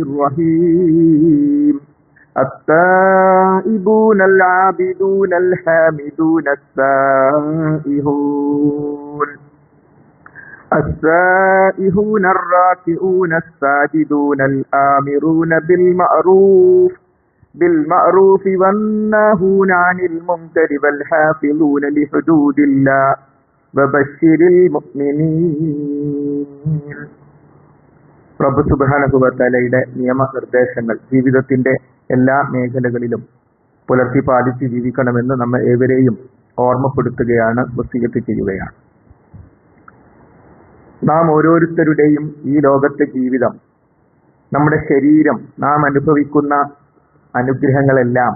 الرحيم التائبون العابدون الحامدون السائحون الراكعون الساجدون الآمرون بالمعروف والناهون عن المنكر والحافظون لحدود الله وبشر المؤمنين. റബ്ബ് സുബ്ഹാനഹു വ തആലയുടെ നിയമനിർദ്ദേശങ്ങൾ ജീവിതത്തിന്റെ എല്ലാ മേഖലകളിലും പുലർത്തി പാലിച്ച് ജീവിക്കണമെന്ന് നമ്മെ ഏവരെയും ഓർമ്മപ്പെടുത്തുകയാണ്, വസിയ്യത്ത് ചെയ്യുകയാണ്. നാം ഓരോരുത്തരുടെയും ഈ ലോകത്തെ ജീവിതം, നമ്മുടെ ശരീരം, നാം അനുഭവിക്കുന്ന അനുഗ്രഹങ്ങളെല്ലാം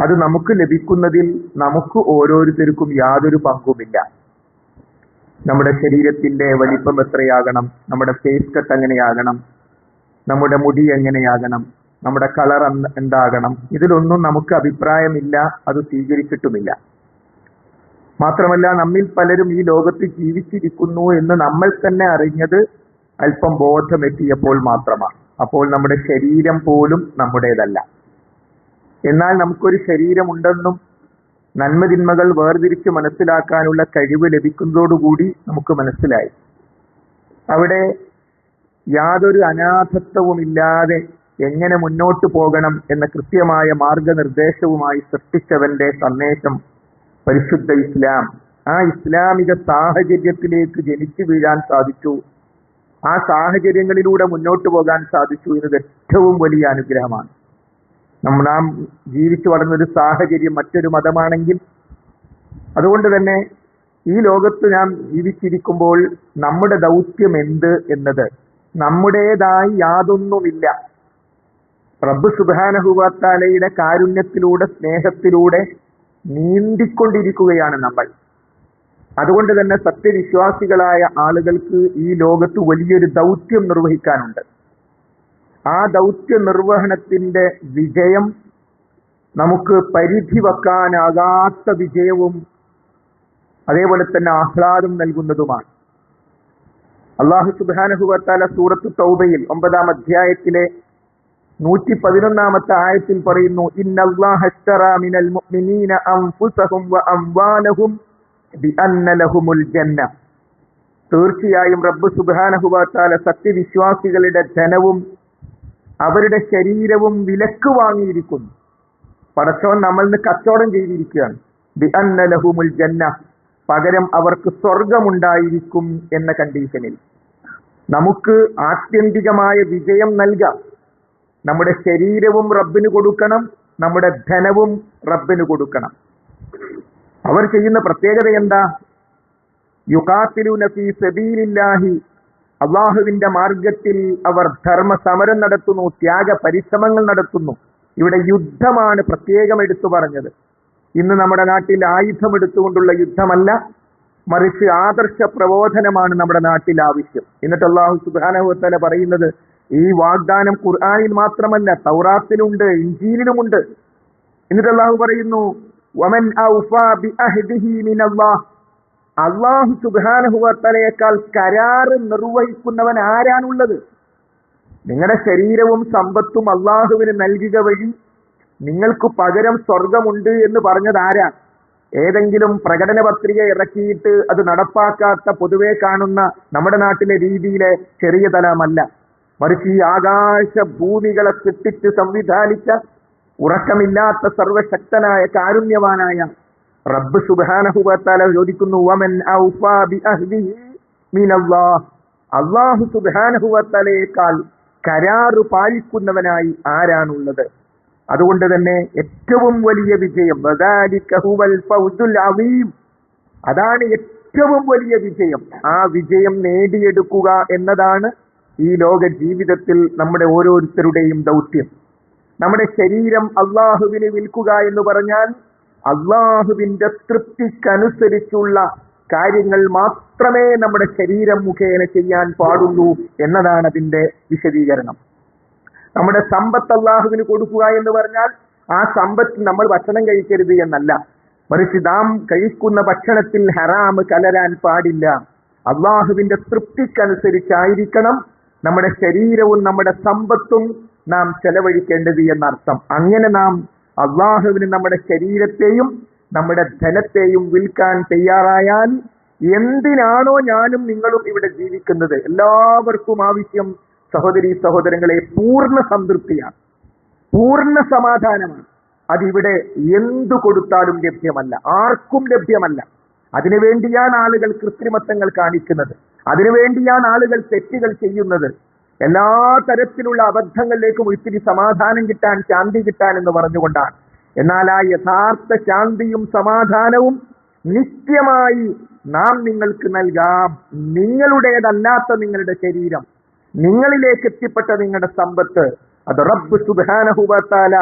അത് നമുക്ക് ലഭിക്കുന്നതിൽ നമുക്ക് ഓരോരുത്തർക്കും യാതൊരു പങ്കുമില്ല. നമ്മുടെ ശരീരത്തിന്റെ വലിപ്പം എത്രയാകണം, നമ്മുടെ ഫേസ് കട്ട് എങ്ങനെയാകണം, നമ്മുടെ മുടി എങ്ങനെയാകണം, നമ്മുടെ കളർ എന്താകണം, ഇതിലൊന്നും നമുക്ക് അഭിപ്രായമില്ല, അത് സ്വീകരിച്ചിട്ടുമില്ല. മാത്രമല്ല നമ്മിൽ പലരും ഈ ലോകത്ത് ജീവിച്ചിരിക്കുന്നു എന്ന് നമ്മൾ തന്നെ അറിഞ്ഞത് അല്പം ബോധമെത്തിയപ്പോൾ മാത്രമാണ്. അപ്പോൾ നമ്മുടെ ശരീരം പോലും നമ്മുടേതല്ല. എന്നാൽ നമുക്കൊരു ശരീരമുണ്ടെന്നും നന്മതിന്മകൾ വേർതിരിച്ച് മനസ്സിലാക്കാനുള്ള കഴിവ് ലഭിക്കുന്നതോടുകൂടി നമുക്ക് മനസ്സിലായി, അവിടെ യാതൊരു അനാഥത്വവുമില്ലാതെ എങ്ങനെ മുന്നോട്ട് പോകണം എന്ന കൃത്യമായ മാർഗനിർദ്ദേശവുമായി സൃഷ്ടിച്ചവന്റെ സന്ദേശം പരിശുദ്ധ ഇസ്ലാം. ആ ഇസ്ലാമിക സാഹചര്യത്തിലേക്ക് ജനിച്ചു വീഴാൻ സാധിച്ചു, ആ സാഹചര്യങ്ങളിലൂടെ മുന്നോട്ട് പോകാൻ സാധിച്ചു എന്നത് ഏറ്റവും വലിയ അനുഗ്രഹമാണ്. നാം ജീവിച്ചു വളർന്നൊരു സാഹചര്യം മറ്റൊരു മതമാണെങ്കിൽ, അതുകൊണ്ട് തന്നെ ഈ ലോകത്ത് നാം ജീവിച്ചിരിക്കുമ്പോൾ നമ്മുടെ ദൗത്യം എന്ത് എന്നത് നമ്മുടേതായി യാതൊന്നുമില്ല. റബ്ബ് സുബ്ഹാനഹു വ തആലയുടെ കാരുണ്യത്തിലൂടെ, സ്നേഹത്തിലൂടെ നീന്തിക്കൊണ്ടിരിക്കുകയാണ് നമ്മൾ. അതുകൊണ്ട് തന്നെ സത്യവിശ്വാസികളായ ആളുകൾക്ക് ഈ ലോകത്ത് വലിയൊരു ദൗത്യം നിർവഹിക്കാനുണ്ട്. ആ ദൗത്യ നിർവഹണത്തിന്റെ വിജയം നമുക്ക് പരിധി വെക്കാനാകാത്ത വിജയവും അതേപോലെ തന്നെ ആഹ്ലാദം നൽകുന്നതുമാണ്. അല്ലാഹു സുബ്ഹാനഹു വ തആല സൂറത്തു തൗബയിൽ 9-ാം അധ്യായത്തിലെ 111-ാമത്തെ ആയത്തിൽ പറയുന്നു, ഇന്നല്ലാഹ അശ്തറാ മിനൽ മുഅ്മിനീന അൻഫുസഹും വ അംവാലഹും ബിഅന്ന ലഹുമുൽ ജന്ന. തീർച്ചയായും റബ്ബ് സുബ്ഹാനഹു വ തആല സത്യവിശ്വാസികളുടെ ധനവും അവരുടെ ശരീരവും വിലക്ക് വാങ്ങിയിരിക്കുന്നു. പടച്ചവൻ നമ്മളിന് കച്ചവടം ചെയ്തിരിക്കുകയാണ്. ബിഅന്ന ലഹുമുൽ ജന്ന, പകരം അവർക്ക് സ്വർഗമുണ്ടായിരിക്കും എന്ന കണ്ടീഷനിൽ നമുക്ക് ആത്യന്തികമായ വിജയം നൽകാം. നമ്മുടെ ശരീരവും റബ്ബിന് കൊടുക്കണം, നമ്മുടെ ധനവും റബ്ബിന് കൊടുക്കണം. അവർ ചെയ്യുന്ന പ്രത്യേകത എന്താ? യുഖാത്തിലൂന ഫീ സബീലില്ലാഹി, അള്ളാഹുവിന്റെ മാർഗത്തിൽ അവർ ധർമ്മ സമരം നടത്തുന്നു, ത്യാഗ പരിശ്രമങ്ങൾ നടത്തുന്നു. ഇവിടെ യുദ്ധമാണ് പ്രത്യേകം എടുത്തു പറഞ്ഞത്. ഇന്ന് നമ്മുടെ നാട്ടിൽ ആയുധം എടുത്തുകൊണ്ടുള്ള യുദ്ധമല്ല, മറിച്ച് ആദർശ പ്രബോധനമാണ് നമ്മുടെ നാട്ടിൽ ആവശ്യം. എന്നിട്ട് അല്ലാഹു സുബ്ഹാനഹു വ തആല പറയുന്നത്, ഈ വാഗ്ദാനം ഖുർആനിൽ മാത്രമല്ല, തൗറാത്തിലുണ്ട്, ഇൻജീലിലുമുണ്ട്. എന്നിട്ട് അല്ലാഹു പറയുന്നു, വമൻ ഔഫാ ബിഅഹ്ദിഹി മിനല്ലാഹ്, അല്ലാഹു സുബ്ഹാനഹു വ തആലയേക്കാൾ കരാറ് നിർവഹിക്കുന്നവൻ ആരാണുള്ളത്? നിങ്ങളുടെ ശരീരവും സമ്പത്തും അള്ളാഹുവിന് നൽകുക വഴി നിങ്ങൾക്ക് പകരം സ്വർഗമുണ്ട് എന്ന് പറഞ്ഞത് ആരാ? ഏതെങ്കിലും പ്രകടന പത്രിക ഇറക്കിയിട്ട് അത് നടപ്പാക്കാത്ത പൊതുവെ കാണുന്ന നമ്മുടെ നാട്ടിലെ രീതിയിലെ ചെറിയ തലമല്ല, മറിച്ച് ഈ ആകാശ ഭൂമികളെ സൃഷ്ടിച്ച് സംവിധാനിച്ച ഉറക്കമില്ലാത്ത സർവശക്തനായ കാരുണ്യവാനായ റബ്ബ് സുബ്ഹാനഹു വ തആല ചോദിക്കുന്നു, വമൻ ഔഫാ ബിഅഹ്ദിഹി മിനല്ലാഹ്, അല്ലാഹു സുബ്ഹാനഹു വ തആലയേക്കാൾ കരാറ് പാലിക്കുന്നവനായി ആരാണുള്ളത്? അതുകൊണ്ട് തന്നെ ഏറ്റവും വലിയ വിജയം, വദാലിക ഹുവൽ ഫൗസുൽ അസീം, അതാണ് ഏറ്റവും വലിയ വിജയം. ആ വിജയം നേടിയെടുക്കുക എന്നതാണ് ഈ ലോക ജീവിതത്തിൽ നമ്മുടെ ഓരോരുത്തരുടെയും ദൗത്യം. നമ്മുടെ ശരീരം അള്ളാഹുവിന് വിൽക്കുക എന്ന് പറഞ്ഞാൽ അള്ളാഹുവിന്റെ തൃപ്തിക്കനുസരിച്ചുള്ള കാര്യങ്ങൾ മാത്രമേ നമ്മുടെ ശരീരം മുഖേന ചെയ്യാൻ പാടുള്ളൂ എന്നതാണ് അതിന്റെ വിശദീകരണം. നമ്മുടെ സമ്പത്ത് അള്ളാഹുവിന് കൊടുക്കുക എന്ന് പറഞ്ഞാൽ ആ സമ്പത്ത് നമ്മൾ ഭക്ഷണം കഴിക്കരുത് എന്നല്ല, മറിച്ച് നാം കഴിക്കുന്ന ഭക്ഷണത്തിൽ ഹറാം കലരാൻ പാടില്ല. അള്ളാഹുവിന്റെ തൃപ്തിക്കനുസരിച്ചായിരിക്കണം നമ്മുടെ ശരീരവും നമ്മുടെ സമ്പത്തും നാം ചെലവഴിക്കേണ്ടത് എന്നർത്ഥം. അങ്ങനെ നാം അള്ളാഹുവിന് നമ്മുടെ ശരീരത്തെയും നമ്മുടെ ധനത്തെയും വിൽക്കാൻ തയ്യാറായാൽ, എന്തിനാണോ ഞാനും നിങ്ങളും ഇവിടെ ജീവിക്കുന്നത്, എല്ലാവർക്കും ആവശ്യം സഹോദരീ സഹോദരങ്ങളെ പൂർണ്ണ സംതൃപ്തിയാണ്, പൂർണ്ണ സമാധാനമാണ്. അതിവിടെ എന്തു കൊടുത്താലും ലഭ്യമല്ല, ആർക്കും ലഭ്യമല്ല. അതിനുവേണ്ടിയാണ് ആളുകൾ കൃത്രിമത്വങ്ങൾ കാണിക്കുന്നത്, അതിനുവേണ്ടിയാണ് ആളുകൾ തെറ്റുകൾ ചെയ്യുന്നത്. എല്ലാ തരത്തിലുള്ള അബദ്ധങ്ങളിലേക്കും ഇത്തിരി സമാധാനം കിട്ടാൻ, ശാന്തി കിട്ടാൻ എന്ന് പറഞ്ഞുകൊണ്ടാണ്. എന്നാൽ ആ യഥാർത്ഥ ശാന്തിയും സമാധാനവും നിത്യമായി നാം നിങ്ങൾക്ക് നൽകാം. നിങ്ങളുടേതല്ലാത്ത നിങ്ങളുടെ ശരീരം, നിങ്ങളിലേക്ക് എത്തിപ്പെട്ട നിങ്ങളുടെ സമ്പത്ത്, അത് റബ്ബ് സുബ്ഹാനഹു വ തആല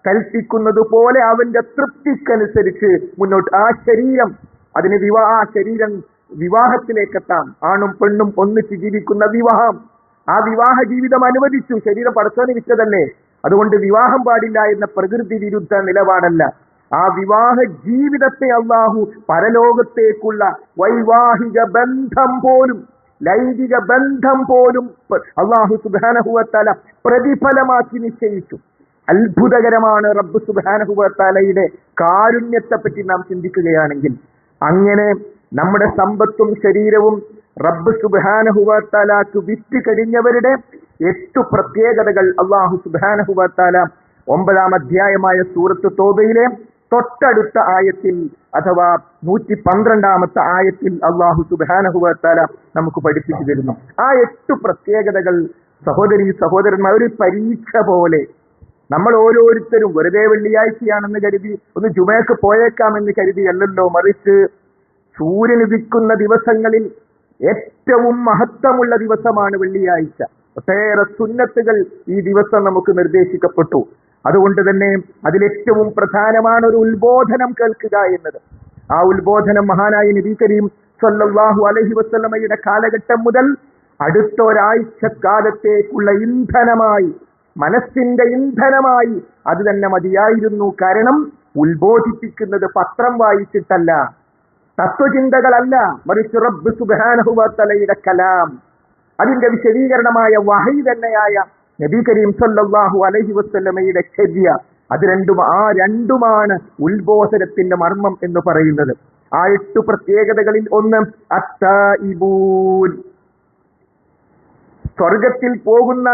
കൽപ്പിക്കുന്നത് പോലെ അവന്റെ തൃപ്തിക്കനുസരിച്ച് മുന്നോട്ട് ആ ശരീരം, അതിന് ആ ശരീരം വിവാഹത്തിലേക്കെത്താം. ആണും പെണ്ണും ഒന്നിച്ച് ജീവിക്കുന്ന വിവാഹം, ആ വിവാഹ ജീവിതം അനുവദിച്ചു. ശരീരം പടച്ചോന് വിറ്റതല്ലേ, അതുകൊണ്ട് വിവാഹം പാടില്ല എന്ന പ്രകൃതി വിരുദ്ധ നിലപാടല്ല. ആ വിവാഹ ജീവിതത്തെ അള്ളാഹു പരലോകത്തേക്കുള്ള വൈവാഹിക ബന്ധം പോലും, ലൈംഗിക ബന്ധം പോലും അള്ളാഹു സുബ്ഹാനഹു വ തആല പ്രതിഫലമാക്കി നിശ്ചയിച്ചു. അത്ഭുതകരമാണ് റബ്ബ് സുബ്ഹാനഹു വ തആലയുടെ കാരുണ്യത്തെ പറ്റി നാം ചിന്തിക്കുകയാണെങ്കിൽ. അങ്ങനെ നമ്മുടെ സമ്പത്തും ശരീരവും റബ്ബ് സുബ്ഹാനഹു വ തആലക്ക് വിറ്റ് കഴിഞ്ഞവരുടെ 8 പ്രത്യേകതകൾ അള്ളാഹു സുബ്ഹാനഹു വ തആല 9-ാം അധ്യായമായ സൂറത്ത് തൗബയിലെ തൊട്ടടുത്ത ആയത്തിൽ, അഥവാ 112-ാമത്തെ ആയത്തിൽ അള്ളാഹു സുബ്ഹാനഹു വ തആല നമുക്ക് പഠിപ്പിച്ചു തരുന്നു. ആ 8 പ്രത്യേകതകൾ സഹോദരീ സഹോദരന്മാർ, ഒരു പരീക്ഷ പോലെ നമ്മൾ ഓരോരുത്തരും വെറുതെ വെള്ളിയാഴ്ചയാണെന്ന് കരുതി ഒന്ന് ജുമയ്ക്ക് പോയേക്കാമെന്ന് കരുതിയല്ലല്ലോ, മറിച്ച് സൂര്യൻ ഉദിക്കുന്ന ദിവസങ്ങളിൽ ഏറ്റവും മഹത്വമുള്ള ദിവസമാണ് വെള്ളിയാഴ്ച. ഒട്ടേറെ സുന്നത്തുകൾ ഈ ദിവസം നമുക്ക് നിർദ്ദേശിക്കപ്പെട്ടു. അതുകൊണ്ട് തന്നെ അതിലേറ്റവും പ്രധാനമാണ് ഒരു ഉത്ബോധനം കേൾക്കുക എന്നത്. ആ ഉത്ബോധനം മഹാനായ നബി കരീം സ്വല്ലല്ലാഹു അലൈഹി വസല്ലമയുടെ കാലഘട്ടം മുതൽ അടുത്ത ഒരാഴ്ചക്കാലത്തേക്കുള്ള ഇന്ധനമായി, മനസ്സിന്റെ ഇന്ധനമായി അത് തന്നെ മതിയായിരുന്നു. കാരണം ഉത്ബോധിപ്പിക്കുന്നത് പത്രം വായിച്ചിട്ടല്ല, തത്വചിന്തകളല്ല, മറിച്ച് റബ്ബ് സുബ്ഹാനഹു വ തആലയുടെ കലാം, അതിന്റെ വിശദീകരണമായ വഹയി തന്നെയായ നബി കരീം സല്ലല്ലാഹു അലൈഹി വസല്ലമയുടെ ചര്യ. അത് രണ്ടുമാണ് ഉത്ബോധനത്തിന്റെ മർമ്മം എന്ന് പറയുന്നത്. ആ 8 പ്രത്യേകതകളിൽ ഒന്ന് അത്തായിബൂൻ, സ്വർഗത്തിൽ പോകുന്ന,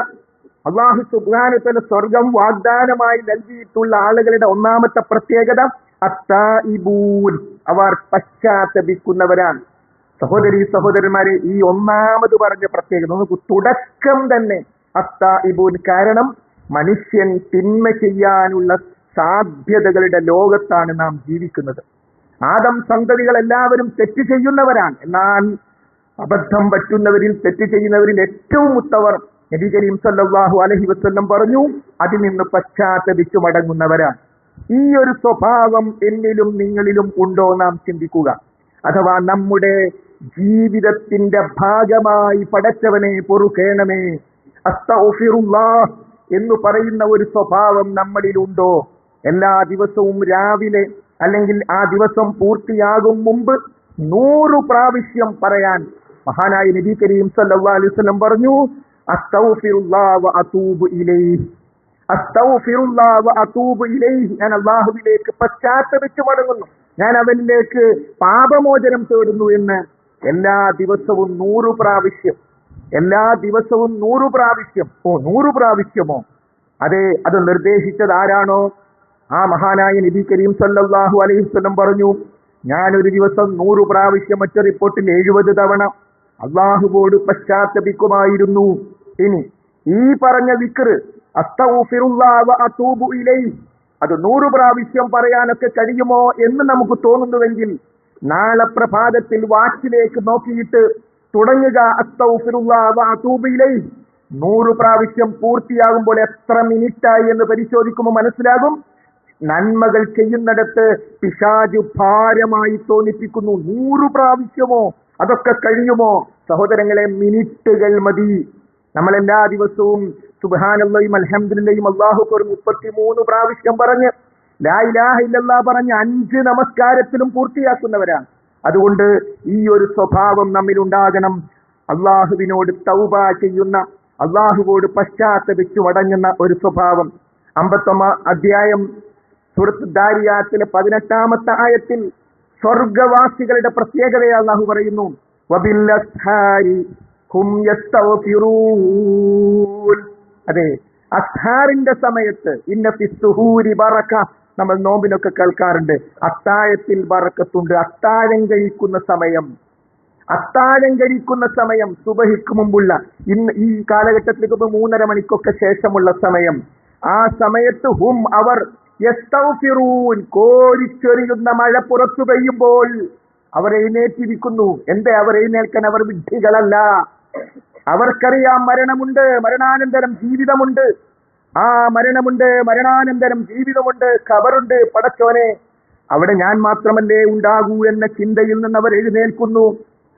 അല്ലാഹു സുബ്ഹാനഹു വ തആല സ്വർഗം വാഗ്ദാനമായി നൽകിയിട്ടുള്ള ആളുകളുടെ ഒന്നാമത്തെ പ്രത്യേകത അത്തായിബൂൻ, അവർ പശ്ചാത്തപിക്കുന്നവരാണ്. സഹോദരീ സഹോദരന്മാരെ, ഈ ഒന്നാമത് പറഞ്ഞ പ്രത്യേകത നമുക്ക് തുടക്കം തന്നെ അത്തായിബൂൻ. കാരണം മനുഷ്യൻ തിന്മ ചെയ്യാനുള്ള സാധ്യതകളുടെ ലോകത്താണ് നാം ജീവിക്കുന്നത്. ആദം സന്തതികൾ എല്ലാവരും തെറ്റ് ചെയ്യുന്നവരാണ്. എന്നാൽ അബദ്ധം പറ്റുന്നവരിൽ, തെറ്റ് ചെയ്യുന്നവരിൽ ഏറ്റവും ഉത്തവർ നബി കരീം സല്ലല്ലാഹു അലൈഹി വസല്ലം പറഞ്ഞു, അതിൽ നിന്ന് പശ്ചാത്തപിച്ചു മടങ്ങുന്നവരാണ്. ഈ ഒരു സ്വഭാവം എന്നിലും നിങ്ങളിലും ഉണ്ടോ നാം ചിന്തിക്കുക. അഥവാ നമ്മുടെ ജീവിതത്തിന്റെ ഭാഗമായി പടച്ചവനെ പൊറുക്കേണമേ, അസ്തഗ്ഫിറുല്ലാഹ് എന്ന് പറയുന്ന ഒരു സ്വഭാവം നമ്മളിലുണ്ടോ? എല്ലാ ദിവസവും രാവിലെ അല്ലെങ്കിൽ ആ ദിവസം പൂർത്തിയാകും മുമ്പ് 100 പ്രാവശ്യം പറയാൻ മഹാനായ നബി കരീം സല്ലല്ലാഹു അലൈഹി വസല്ലം പറഞ്ഞു, അസ്തഗ്ഫിറുല്ലാഹ് വ അതൂബു ഇലൈഹി, അസ്തഗ്ഫിറുല്ലാഹ് വ അതൂബു ഇലൈഹി, ഞാൻ അല്ലാഹുവിലേക്ക് പശ്ചാത്തപിച്ചു മടങ്ങുന്നു, ഞാൻ അവനിലേക്ക് പാപമോചനം തേടുന്നു എന്ന് എല്ലാ ദിവസവും 100 പ്രാവശ്യം, എല്ലാ ദിവസവും 100 പ്രാവശ്യം. 100 പ്രാവശ്യമോ? അതെ, അത് നിർദ്ദേശിച്ചത് ആരാണോ ആ മഹാനായ നബി കരീം സല്ലല്ലാഹു അലൈഹി വസല്ലം പറഞ്ഞു, ഞാൻ ഒരു ദിവസം 100 പ്രാവശ്യം, മറ്റു റിപ്പോർട്ടിൽ 70 തവണ അള്ളാഹുവോട് പശ്ചാത്തപിക്കുമായിരുന്നു. ഇനി ഈ പറഞ്ഞ ദിക്ർ അസ്തഗ്ഫിറുല്ലാഹ് വ അതൂബു ഇലൈഹി, അത് 100 പ്രാവശ്യം പറയാനൊക്കെ കഴിയുമോ എന്ന് നമുക്ക് തോന്നുന്നുവെങ്കിൽ നാളെ പ്രഭാതത്തിൽ വാച്ചിലേക്ക് നോക്കിയിട്ട് തുടങ്ങുക അസ്തഗ്ഫിറുല്ലാഹ് വ അതൂബു ഇലൈഹി. 100 പ്രാവശ്യം പൂർത്തിയാകുമ്പോൾ എത്ര മിനിറ്റായി എന്ന് പരിശോധിക്കുമ്പോൾ മനസ്സിലാകും. നന്മകൾ ചെയ്യുന്നിടത്ത് പിശാച് ഭാരമായി തോന്നിപ്പിക്കുന്നു. 100 പ്രാവശ്യമോ? അതൊക്കെ കഴിയുമോ? സഹോദരങ്ങളെ, മിനിറ്റുകൾ മതി. നമ്മൾ എല്ലാ ദിവസവും സുബ്ഹാനല്ലാഹും അൽഹംദുലില്ലാഹും അല്ലാഹു അക്ബർ 33 പ്രാവശ്യം പറഞ്ഞ് ലാ ഇലാഹ ഇല്ലല്ലാഹ് പറഞ്ഞ് 5 നമസ്കാരത്തിലും പൂർത്തിയാക്കുന്നവരാണ്. അതുകൊണ്ട് ഈ ഒരു സ്വഭാവം നമ്മിൽ ഉണ്ടാകണം. അള്ളാഹുവിനോട് തൗബ ചെയ്യുന്ന, അള്ളാഹുവോട് പശ്ചാത്തപിച്ചു മടങ്ങുന്ന ഒരു സ്വഭാവം. 51 അധ്യായം സൂറത്ത് ദാരിയാത്തിലെ 18-ാമത്തെ ആയത്തിൽ സ്വർഗവാസികളുടെ പ്രത്യേകതയെ അള്ളാഹു പറയുന്നു, വബില്ലസ്ഹാരി ഹും യസ്തഗ്ഫിറൂൻ. അതെ, അസ്ഹാറിന്റെ സമയത്ത് ഇന്ന ഫിസ്സുഹൂരി ബറക, നമ്മൾ നോമ്പിനൊക്കെ കേൾക്കാറുണ്ട്, അത്താഴത്തിൽ ബറക്കത്തുണ്ട്. അത്താഴം കഴിക്കുന്ന സമയം സുബഹിക്ക് മുമ്പുള്ള, ഇന്ന് ഈ കാലഘട്ടത്തിലേക്ക് 3:30 മണിക്കൊക്കെ ശേഷമുള്ള സമയം, ആ സമയത്ത് ഹും അവർ യസ്തഗ്ഫിറൂൻ, കോരിച്ചൊരിയുന്ന മഴ പുറത്തു പെയ്യുമ്പോൾ അവർ എഴുന്നേറ്റിരിക്കുന്നു. എന്തേ അവർ എഴുന്നേൽക്കാൻ? അവർ വിഡ്ഢികളല്ല. അവർക്കറിയാം മരണമുണ്ട്, മരണാനന്തരം ജീവിതമുണ്ട്. ആ മരണമുണ്ട്, മരണാനന്തരം ജീവിതമുണ്ട്, ഖബറുണ്ട്. പടച്ചോനെ, അവിടെ ഞാൻ മാത്രമല്ലേ ഉണ്ടാകൂ എന്ന ചിന്തയിൽ നിന്ന് അവർ എഴുന്നേൽക്കുന്നു.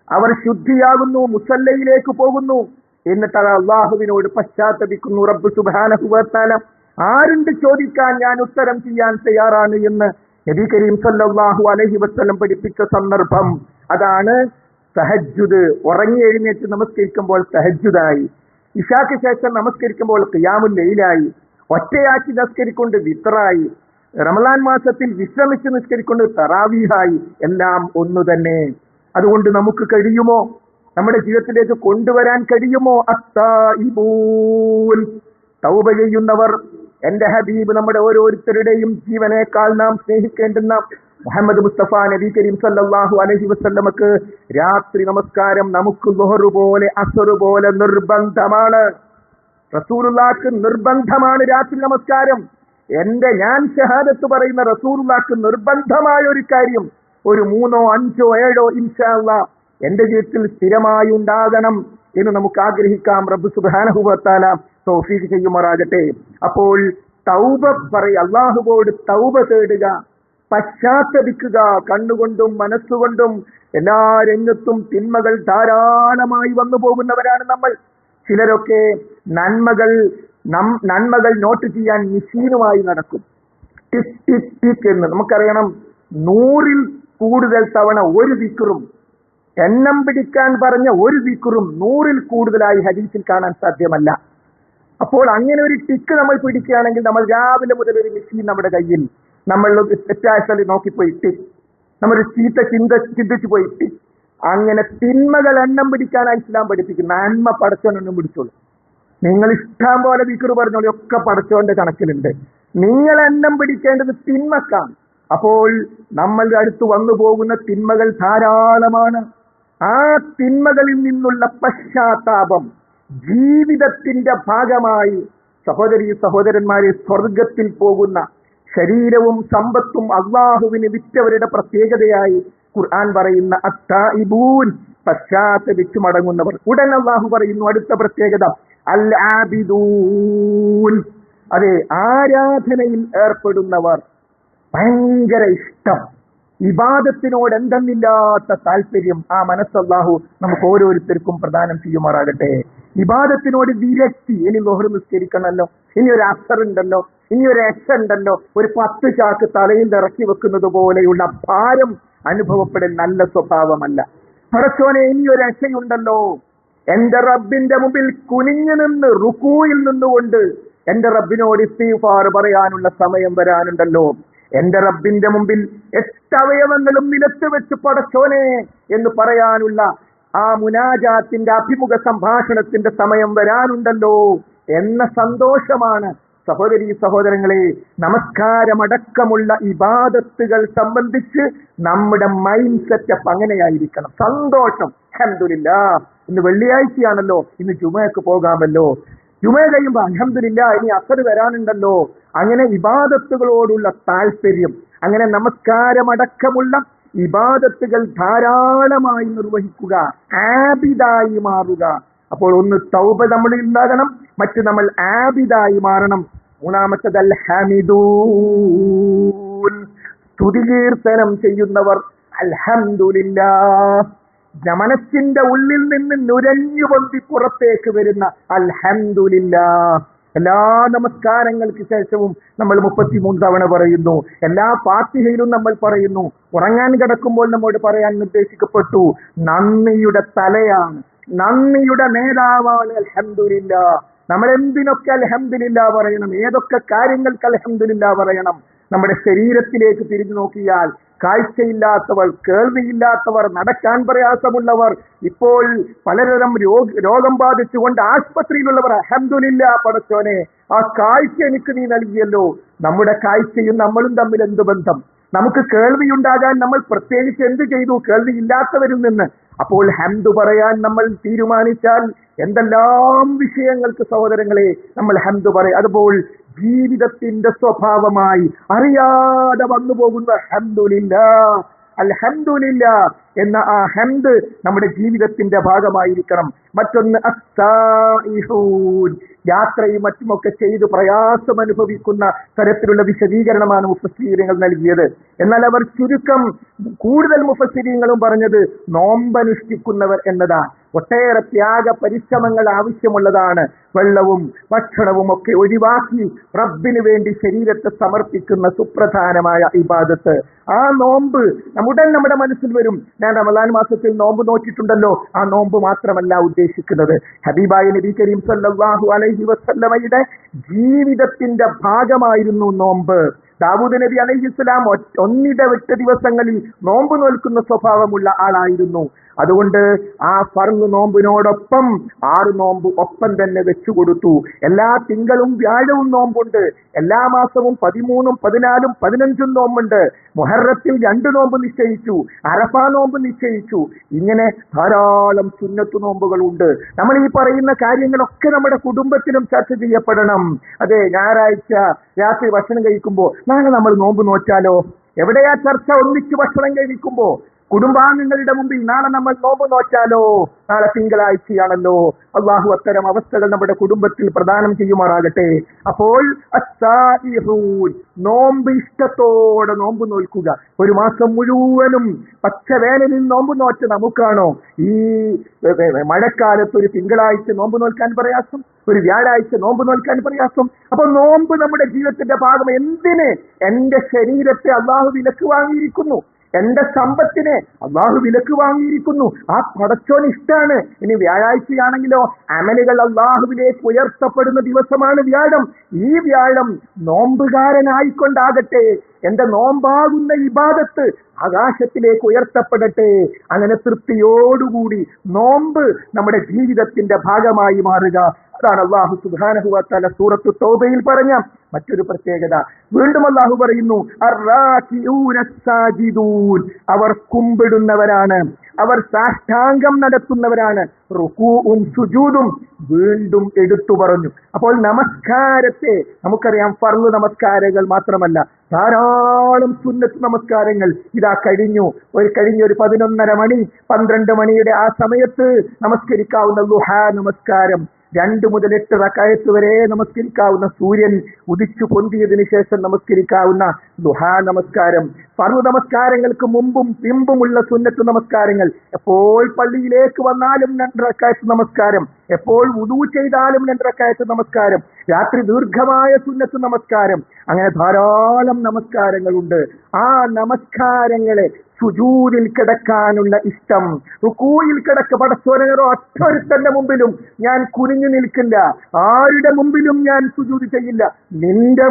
അവർ ശുദ്ധിയാകുന്നു, മുസല്ലയിലേക്ക് പോകുന്നു. എന്നിട്ട് അവർ അള്ളാഹുവിനോട് പശ്ചാത്തപിക്കുന്നു. റബ്ബ് സുബ്ഹാനഹു വ തആല, ആരുണ്ട് ചോദിക്കാൻ, ഞാൻ ഉത്തരം ചെയ്യാൻ തയ്യാറാണ് എന്ന് നബി കരീം സല്ലല്ലാഹു അലൈഹി വസല്ലം പഠിപ്പിച്ച സന്ദർഭം അതാണ്. തഹജ്ജുദ്, ഉറങ്ങി എഴുന്നേറ്റ് നമസ്കരിക്കുമ്പോൾ തഹജ്ജുദായി, ഇശാക്ക് ശേഷം നമസ്കരിക്കുമ്പോൾ ഖിയാമുൽ ലൈലായി, ഒറ്റയാക്കി നമസ്കരിക്കൊണ്ട് വിത്റായി, റമളാൻ മാസത്തിൽ വിശ്രമിച്ച് നിസ്കരിക്കൊണ്ട് തറാവീഹായി, എല്ലാം ഒന്നു തന്നെ. അതുകൊണ്ട് നമുക്ക് കഴിയുമോ? നമ്മുടെ ജീവിതത്തിലേക്ക് കൊണ്ടുവരാൻ കഴിയുമോ? അത്തായിബൂൻ, തൗബ ചെയ്യുന്നവർ. എന്റെ ഹബീബ്, നമ്മുടെ ഓരോരുത്തരുടെയും ജീവനേക്കാൾ നാം സ്നേഹിക്കേണ്ടുന്ന മുഹമ്മദ് മുസ്തഫ നബി കരീം സല്ലല്ലാഹു അലൈഹി വസല്ലമക്ക് രാത്രി നമസ്കാരം നമുക്ക് ളുഹർ പോലെ അസ്ർ പോലെ നിർബന്ധമാണ്. റസൂലുള്ളാഹിക്ക് നിർബന്ധമാണ് രാത്രി നമസ്കാരം. ഞാൻ ഷഹാദത്ത് പറയുന്ന റസൂലുള്ളാഹിക്ക് നിർബന്ധമായ ഒരു കാര്യം, ഒരു 3, 5, 7 ഇൻഷാ അല്ലാഹ് എന്റെ ജീവിതത്തിൽ സ്ഥിരമായി ഉണ്ടാകണം എന്ന് നമുക്ക് ആഗ്രഹിക്കാം. റബ്ബ് സുബ്ഹാനഹു വ തആല തൗഫീഖ് ചെയ്യുമാറാകട്ടെ. അപ്പോൾ തൗബ അല്ലാഹുവോട് തൗബ തേടുക, പശ്ചാത്തപിക്കുക. കണ്ണുകൊണ്ടും മനസ്സുകൊണ്ടും എല്ലാ രംഗത്തും തിന്മകൾ ധാരാളമായി വന്നു പോകുന്നവരാണ് നമ്മൾ. ചിലരൊക്കെ നന്മകൾ നോട്ട് ചെയ്യാൻ മെഷീനുമായി നടക്കും. ടിക് ടിക് ടിക് എന്ന് നമുക്കറിയണം. 100ൽ കൂടുതൽ തവണ ഒരു ദിക്റും, എണ്ണം പിടിക്കാൻ പറഞ്ഞ ഒരു ദിക്റും 100ൽ കൂടുതലായി ഹദീസിൽ കാണാൻ സാധ്യമല്ല. അപ്പോൾ അങ്ങനെ ഒരു ടിക്ക് നമ്മൾ പിടിക്കുകയാണെങ്കിൽ, നമ്മൾ രാവിലെ മുതൽ ഒരു മെഷീൻ നമ്മുടെ കയ്യിൽ, നമ്മൾ തെറ്റായ സ്ഥലം നോക്കിപ്പോയി ടിക്, നമ്മൾ ചീത്ത ചിന്തിച്ചു പോയി ടിക്. അങ്ങനെ തിന്മകൾ എണ്ണം പിടിക്കാനായി ഇസ്ലാം പഠിപ്പിക്കും. നന്മ പടച്ചോനെണ്ണം പിടിച്ചോളൂ. നിങ്ങൾ ഇഷ്ടം പോലെ ദിക്റ് പറഞ്ഞോളൂ, ഒക്കെ പടച്ചോന്റെ കണക്കിലുണ്ട്. നിങ്ങൾ എണ്ണം പിടിക്കേണ്ടത് തിന്മക്കാണ്. അപ്പോൾ നമ്മളുടെ അടുത്ത് വന്നു പോകുന്ന തിന്മകൾ ധാരാളമാണ്. ആ തിന്മകളിൽ നിന്നുള്ള പശ്ചാത്താപം ജീവിതത്തിന്റെ ഭാഗമായി സഹോദരീ സഹോദരന്മാരെ, സ്വർഗത്തിൽ പോകുന്ന ശരീരവും സമ്പത്തും അള്ളാഹുവിന് വിറ്റവരുടെ പ്രത്യേകതയായി ഖുർആൻ പറയുന്ന അത്തായിബൂൻ, പശ്ചാത്തപിച്ചു മടങ്ങുന്നവർ. ഉടൻ അള്ളാഹു പറയുന്നു അടുത്ത പ്രത്യേകത, അൽ ആബിദൂൻ. അതെ, ആരാധനയിൽ ഏർപ്പെടുന്നവർ. ഭയങ്കര ഇഷ്ടം, ഇബാദത്തിനോട് എന്തെന്നില്ലാത്ത താല്പര്യം, ആ മനസ്സ് അല്ലാഹു നമുക്ക് ഓരോരുത്തർക്കും പ്രദാനം ചെയ്യുമാറാകട്ടെ. ഇബാദത്തിനോട് വിരക്തി. ഇനി ളുഹർ നിസ്കരിക്കണമല്ലോ, ഇനി ഒരു അസർ ഉണ്ടല്ലോ, ഇനി ഒരു എഷ ഉണ്ടല്ലോ, ഒരു 10 ചാക്ക് തലയിൽ ഇറക്കി വെക്കുന്നത് പോലെയുള്ള ഭാരം അനുഭവപ്പെടൽ നല്ല സ്വഭാവമല്ല. പടച്ചോനെ, ഇനി ഒരു എഷയുണ്ടല്ലോ, എന്റെ റബ്ബിന്റെ മുമ്പിൽ കുനിഞ്ഞു നിന്ന് റുകൂയിൽ നിന്നുകൊണ്ട് എന്റെ റബ്ബിനോട് ഇസ്തിഗ്ഫാർ പറയാനുള്ള സമയം വരാനുണ്ടല്ലോ. എന്റെ റബ്ബിന്റെ മുമ്പിൽ 8 അവയവങ്ങളും നിലത്ത് വെച്ച് പടച്ചോനെ എന്ന് പറയാനുള്ള ആ മുനാജാത്തിന്റെ അഭിമുഖ സംഭാഷണത്തിന്റെ സമയം വരാനുണ്ടല്ലോ എന്ന സന്തോഷമാണ്. സഹോദരീ സഹോദരങ്ങളെ, നമസ്കാരമടക്കമുള്ള ഇബാദത്തുകൾ സംബന്ധിച്ച് നമ്മുടെ മൈൻഡ് സെറ്റപ്പ് അങ്ങനെയായിരിക്കണം. സന്തോഷം. അൽഹംദുലില്ലാഹ്, ഇന്ന് വെള്ളിയാഴ്ചയാണല്ലോ, ഇന്ന് ജുമഅക്ക് പോകാമല്ലോ, ജുമ കഴിയുമ്പോൾ അൽഹംദുലില്ലാഹ് ഇനി അസർ വരാനുണ്ടല്ലോ. അങ്ങനെ ഇബാദത്തുകളോടുള്ള താല്പര്യം, അങ്ങനെ നമസ്കാരമടക്കമുള്ള ഇബാദത്തുകൾ ധാരാളമായി നിർവഹിക്കുക, ആബിദായി മാറുക. അപ്പോൾ ഒന്ന് തൗബ നമ്മളിൽ ഉണ്ടാകണം, മറ്റ് നമ്മൾ ആബിദായി മാറണം. മൂന്നാമത്തത് അൽ ഹമീദൂൻ, സ്തുതികീർത്തനം ചെയ്യുന്നവർ. അൽഹംദുലില്ലാഹ്, മനസ്സിന്റെ ഉള്ളിൽ നിന്ന് നുരഞ്ഞു പൊന്തി പുറത്തേക്ക് വരുന്ന അൽഹംദുലില്ലാഹ്. എല്ലാ നമസ്കാരങ്ങൾക്ക് ശേഷവും നമ്മൾ 33 തവണ പറയുന്നു. എല്ലാ ഫാത്തിഹയിലും നമ്മൾ പറയുന്നു. ഉറങ്ങാൻ കിടക്കുമ്പോൾ നമ്മോട് പറയാൻ നിർദ്ദേശിക്കപ്പെട്ടു, നന്ദിയുടെ തലയാണ് നന്ദിയുടെ നേതാവാണ് അൽഹംദുലില്ലാ. നമ്മൾ എന്തിനൊക്കെ അൽഹംദുലില്ലാ പറയണം, ഏതൊക്കെ കാര്യങ്ങൾക്ക് അൽഹംദുലില്ലാ പറയണം. നമ്മുടെ ശരീരത്തിലേക്ക് തിരിഞ്ഞു നോക്കിയാൽ കാഴ്ചയില്ലാത്തവർ, കേൾവിയില്ലാത്തവർ, നടക്കാൻ പ്രയാസമുള്ളവർ, ഇപ്പോൾ പലതരം രോഗം ബാധിച്ചുകൊണ്ട് ആശുപത്രിയിലുള്ളവർ, അൽഹംദുലില്ലാ പടച്ചോനെ ആ കാഴ്ച എനിക്ക് നീ നൽകിയല്ലോ. നമ്മുടെ കാഴ്ചയും നമ്മളും തമ്മിൽ എന്ത് ബന്ധം? നമുക്ക് കേൾവിയുണ്ടാകാൻ നമ്മൾ പ്രത്യേകിച്ച് എന്ത് ചെയ്തു കേൾവിയില്ലാത്തവരിൽ നിന്ന്? അപ്പോൾ ഹംദ് പറയാൻ നമ്മൾ തീരുമാനിച്ചാൽ എന്തെല്ലാം വിഷയങ്ങൾക്ക് സഹോദരങ്ങളെ നമ്മൾ ഹംദ് പറയും. അതുപോലെ ജീവിതത്തിന്റെ സ്വഭാവമായി അറിയാതെ വന്നു പോകുന്ന അൽഹംദുലില്ലാ, അൽഹംദുലില്ലാ എന്ന ആ ഹംദ് നമ്മുടെ ജീവിതത്തിന്റെ ഭാഗമായിരിക്കണം. മറ്റൊന്ന് അസ്സായിഹൂൻ, യാത്രയും മറ്റുമൊക്കെ ചെയ്ത് പ്രയാസം അനുഭവിക്കുന്ന തരത്തിലുള്ള വിശദീകരണമാണ് മുഫസ്സിരീങ്ങൾ നൽകിയത്. എന്നാൽ അവർ കൂടുതൽ മുഫസ്സിരീങ്ങളും പറഞ്ഞത് നോമ്പനുഷ്ഠിക്കുന്നവർ എന്നതാണ്. ഒട്ടേറെ ത്യാഗ പരിശ്രമങ്ങൾ ആവശ്യമുള്ളതാണ്. വെള്ളവും ഭക്ഷണവും ഒക്കെ ഒഴിവാക്കി റബ്ബിന് വേണ്ടി ശരീരത്തെ സമർപ്പിക്കുന്ന സുപ്രധാനമായ ഇബാദത്ത്. ആ നോമ്പ് നമ്മുടെ മനസ്സിൽ വരും. ഞാൻ റമളാൻ മാസത്തിൽ നോമ്പ് നോക്കിയിട്ടുണ്ടല്ലോ. ആ നോമ്പ് മാത്രമല്ല ഉദ്ദേശിക്കുന്നത്, ഹബീബായ നബി കരീം സല്ലല്ലാഹു അലൈഹി വസല്ലമയുടെ ജീവിതത്തിന്റെ ഭാഗമായിരുന്നു നോമ്പ്. ദാവൂദ് നബി അലൈഹിസ്സലാം ഒന്നിടവിട്ട ദിവസങ്ങളിൽ നോമ്പ് നോൽക്കുന്ന സ്വഭാവമുള്ള ആളായിരുന്നു. അതുകൊണ്ട് ആ ഫർള് നോമ്പിനോടൊപ്പം 6 നോമ്പ് ഒപ്പം തന്നെ വെച്ചുകൊടുത്തു. എല്ലാ തിങ്കളും വ്യാഴവും നോമ്പുണ്ട്. എല്ലാ മാസവും 13, 14, 15 നോമ്പുണ്ട്. മുഹറത്തിൽ 2 നോമ്പ് നിശ്ചയിച്ചു. അറഫ നോമ്പ് നിശ്ചയിച്ചു. ഇങ്ങനെ ധാരാളം സുന്നത്ത് നോമ്പുകളുണ്ട്. നമ്മൾ ഈ പറയുന്ന കാര്യങ്ങളൊക്കെ നമ്മുടെ കുടുംബത്തിലും ചർച്ച ചെയ്യപ്പെടണം. അതെ, ഞായറാഴ്ച രാത്രി ഭക്ഷണം കഴിക്കുമ്പോൾ നാളെ നമ്മൾ നോമ്പ് നോറ്റാലോ? എവിടെയാ ചർച്ച? ഒന്നിച്ച് ഭക്ഷണം കഴിക്കുമ്പോ കുടുംബാംഗങ്ങളുടെ മുമ്പിൽ നാളെ നമ്മൾ നോമ്പ് നോറ്റാലോ? നാളെ തിങ്കളാഴ്ചയാണല്ലോ. അള്ളാഹു അത്തരം അവസ്ഥകൾ നമ്മുടെ കുടുംബത്തിൽ പ്രദാനം ചെയ്യുമാറാകട്ടെ. അപ്പോൾ നോമ്പ് ഇഷ്ടത്തോടെ നോമ്പ് നോൽക്കുക. ഒരു മാസം മുഴുവനും പച്ചവേനലിൽ നോമ്പ് നോറ്റ നമുക്കാണോ ഈ മഴക്കാലത്ത് ഒരു തിങ്കളാഴ്ച നോമ്പ് നോൽക്കാൻ പ്രയാസം, ഒരു വ്യാഴാഴ്ച നോമ്പ് നോൽക്കാൻ പ്രയാസം? അപ്പൊ നോമ്പ് നമ്മുടെ ജീവിതത്തിന്റെ ഭാഗം. എന്തിന്? എന്റെ ശരീരത്തെ അള്ളാഹു വിലക്ക് വാങ്ങിയിരിക്കുന്നു, എന്റെ സമ്പത്തിനെ അള്ളാഹു വിലക്ക് വാങ്ങിയിരിക്കുന്നു. ആ പടച്ചോൻ ഇഷ്ടാണ്. ഇനി വ്യാഴാഴ്ചയാണെങ്കിലോ അമലുകൾ അള്ളാഹുവിലേക്ക് ഉയർത്തപ്പെടുന്ന ദിവസമാണ് വ്യാഴം. ഈ വ്യാഴം നോമ്പുകാരനായിക്കൊണ്ടാകട്ടെ എന്റെ നോമ്പാകുന്ന ഇബാദത്ത് ആകാശത്തിലേക്ക് ഉയർത്തപ്പെടട്ടെ. അങ്ങനെ തൃപ്തിയോടുകൂടി നോമ്പ് നമ്മുടെ ജീവിതത്തിന്റെ ഭാഗമായി മാറുക. അതാണ് അല്ലാഹു സുബ്ഹാനഹു വ തആല സൂറത്തു തൗബയിൽ പറഞ്ഞ മറ്റൊരു പ്രത്യേകത. വീണ്ടും അല്ലാഹു പറയുന്നു, അർറാകിഊന സാജിദൂൻ, അവർ കുമ്പിടുന്നവരാണ്, അവർ സാഷ്ടാംഗം നടത്തുന്നവരാണ്. റുകൂഉം സുജൂദും വീണ്ടും എടുത്തു പറഞ്ഞു. അപ്പോൾ നമസ്കാരത്തെ നമുക്കറിയാം, ഫർള് നമസ്കാരങ്ങൾ മാത്രമല്ല, ധാരാളം സുന്നത്ത് നമസ്കാരങ്ങൾ ഇതാ കഴിഞ്ഞു. ഒരു 11:30 മണി 12 മണിയുടെ ആ സമയത്ത് നമസ്കരിക്കാവുന്ന ളുഹാ നമസ്കാരം, 2 മുതൽ 8 റകഅത്ത് വരെ നമസ്കരിക്കാവുന്ന, സൂര്യൻ ഉദിച്ചു പൊന്തിയതിനു ശേഷം നമസ്കരിക്കാവുന്ന ളുഹാ നമസ്കാരം, ഫർള് നമസ്കാരങ്ങൾക്ക് മുമ്പും പിമ്പുമുള്ള സുന്നത്ത് നമസ്കാരങ്ങൾ, എപ്പോൾ പള്ളിയിലേക്ക് വന്നാലും 2 റകഅത്ത് നമസ്കാരം, എപ്പോൾ വുദൂ ചെയ്താലും 2 റകഅത്ത് നമസ്കാരം, രാത്രി ദീർഘമായ സുന്നത്ത് നമസ്കാരം, അങ്ങനെ ധാരാളം നമസ്കാരങ്ങളുണ്ട്. ആ നമസ്കാരങ്ങളെ സുജൂദിൽ കിടക്കാനുള്ള ഇഷ്ടം, റുകൂയിൽ പടച്ചോനോ ഒറ്റൊരുത്തന്റെ മുമ്പിലും ഞാൻ കുനിഞ്ഞു നിൽക്കില്ല, ആരുടെ മുമ്പിലും ഞാൻ സുജൂദ് ചെയ്യില്ല, നിന്റെ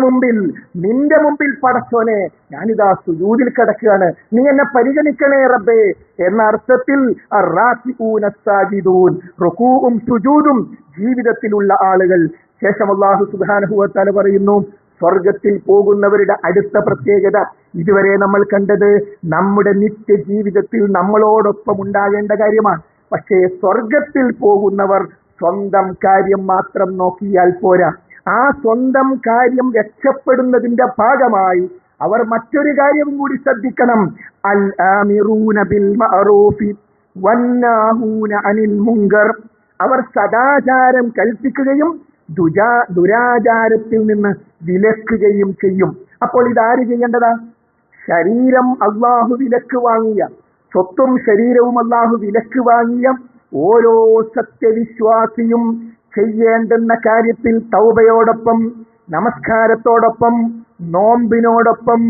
മുമ്പിൽ പടച്ചോനെ ഞാനിതാ സുജൂദിൽ കിടക്കുകയാണ്, നീ എന്നെ പരിഗണിക്കണേ റബ്ബേ എന്ന അർത്ഥത്തിൽ അർറാകിഊന സാജിദൂൻ, റുകൂഉം സുജൂദും ജീവിതത്തിലുള്ള ആളുകൾ. ശേഷം അല്ലാഹു സുബ്ഹാനഹു വ തആല പറയുന്നു, സ്വർഗത്തിൽ പോകുന്നവരുടെ അടുത്ത പ്രത്യേകത ഇതുവരെ നമ്മൾ കണ്ടത് നമ്മുടെ നിത്യ ജീവിതത്തിൽ നമ്മളോടൊപ്പം ഉണ്ടാകേണ്ട കാര്യമാണ്. പക്ഷേ സ്വർഗത്തിൽ പോകുന്നവർ സ്വന്തം കാര്യം മാത്രം നോക്കിയാൽ പോരാ. ആ സ്വന്തം കാര്യം രക്ഷപ്പെടുന്നതിന്റെ ഭാഗമായി അവർ മറ്റൊരു കാര്യവും കൂടി ശ്രദ്ധിക്കണം. അൽ ആമിറൂന ബിൽ മഅറൂഫി വന്നാഹൂന അനിൽ മുങ്കർ, അവർ സദാചാരം കൽപ്പിക്കുകയും ദുരാചാരത്തിൽ നിന്ന് വിലക്കുകയും ചെയ്യും. അപ്പോൾ ഇതാര് ചെയ്യേണ്ടതാ? ശരീരം അള്ളാഹു വിലക്ക് വാങ്ങിയ, സ്വത്തും ശരീരവും അള്ളാഹു വിലക്ക് വാങ്ങിയ ഓരോ സത്യവിശ്വാസിയും ചെയ്യേണ്ടുന്ന കാര്യത്തിൽ തൗബയോടൊപ്പം, നമസ്കാരത്തോടൊപ്പം, നോമ്പിനോടൊപ്പം,